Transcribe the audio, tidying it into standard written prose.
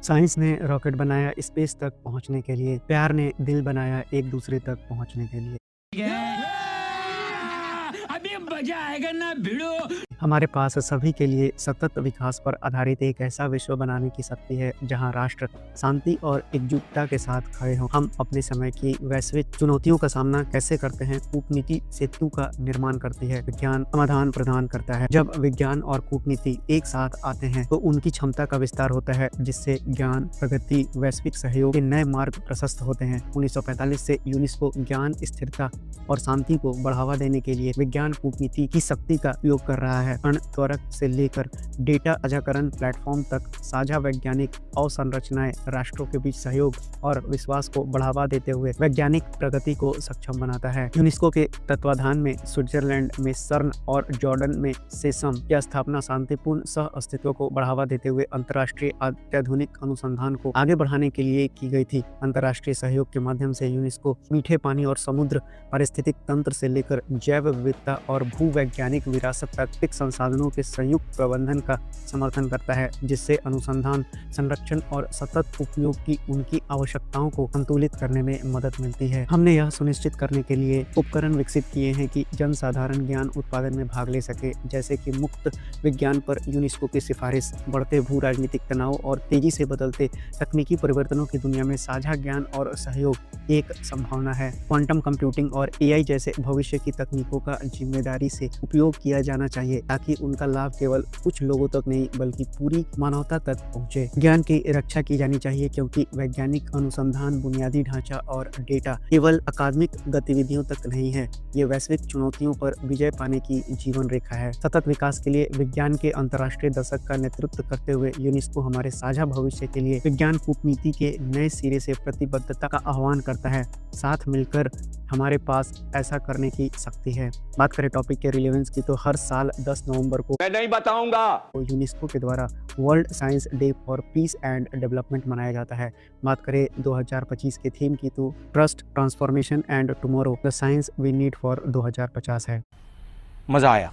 Science ने rocket बनाया space तक पहुंचने के लिए, प्यार ने दिल बनाया एक दूसरे तक पहुंचने के लिए। अभी मजा आएगा ना भिड़ो। हमारे पास सभी के लिए सतत विकास पर आधारित एक ऐसा विश्व बनाने की शक्ति है जहां राष्ट्र शांति और एकजुटता के साथ खड़े हों। हम अपने समय की वैश्विक चुनौतियों का सामना कैसे करते हैं? कूटनीति सेतु का निर्माण करती है, विज्ञान समाधान प्रदान करता है। जब विज्ञान और कूटनीति एक साथ आते हैं तो उनकी क्षमता का विस्तार होता है, जिससे ज्ञान, प्रगति, वैश्विक सहयोग के नए मार्ग प्रशस्त होते हैं। 1945 से यूनेस्को ज्ञान, स्थिरता और शांति को बढ़ावा देने के लिए विज्ञान कूटनीति की शक्ति का उपयोग कर रहा है। अणुत्वरक से लेकर डेटा अजाकरण प्लेटफॉर्म तक साझा वैज्ञानिक अवसंरचनाएं राष्ट्रों के बीच सहयोग और विश्वास को बढ़ावा देते हुए वैज्ञानिक प्रगति को सक्षम बनाता है। यूनेस्को के तत्वाधान में स्विट्जरलैंड में सर्न और जॉर्डन में सेसम की स्थापना शांतिपूर्ण सह अस्तित्व को बढ़ावा देते हुए अंतर्राष्ट्रीय अत्याधुनिक अनुसंधान को आगे बढ़ाने के लिए की गई थी। अंतर्राष्ट्रीय सहयोग के माध्यम से यूनेस्को मीठे पानी और समुद्र पारिस्थितिक तंत्र से लेकर जैव विविधता और भूवैज्ञानिक विरासत तक संसाधनों के संयुक्त प्रबंधन का समर्थन करता है, जिससे अनुसंधान, संरक्षण और सतत उपयोग की उनकी आवश्यकताओं को संतुलित करने में मदद मिलती है। हमने यह सुनिश्चित करने के लिए उपकरण विकसित किए हैं कि जनसाधारण ज्ञान उत्पादन में भाग ले सके, जैसे कि मुक्त विज्ञान पर यूनेस्को की सिफारिश, बढ़ते भू राजनीतिक तनाव और तेजी से बदलते तकनीकी परिवर्तनों की दुनिया में साझा ज्ञान और सहयोग एक संभावना है। क्वांटम कंप्यूटिंग और AI जैसे भविष्य की तकनीकों का जिम्मेदारी से उपयोग किया जाना चाहिए, ताकि उनका लाभ केवल कुछ लोगों तक नहीं बल्कि पूरी मानवता तक पहुंचे। ज्ञान की रक्षा की जानी चाहिए, क्योंकि वैज्ञानिक अनुसंधान, बुनियादी ढांचा और डेटा केवल अकादमिक गतिविधियों तक नहीं है, ये वैश्विक चुनौतियों पर विजय पाने की जीवन रेखा है। सतत विकास के लिए विज्ञान के अंतर्राष्ट्रीय दशक का नेतृत्व करते हुए यूनेस्को हमारे साझा भविष्य के लिए विज्ञान कूटनीति के नए सिरे से प्रतिबद्धता का आह्वान करता है। साथ मिलकर हमारे पास ऐसा करने की शक्ति है। बात करें टॉपिक के रिलेवेंस की, तो हर साल 10 नवंबर को मैं नहीं बताऊंगा। यूनेस्को के द्वारा world science day for piece and development मनाया जाता है। बात करें 2025 के थीम की, तो trust, transformation and tomorrow, the science we need for 2050 है। मजा आया।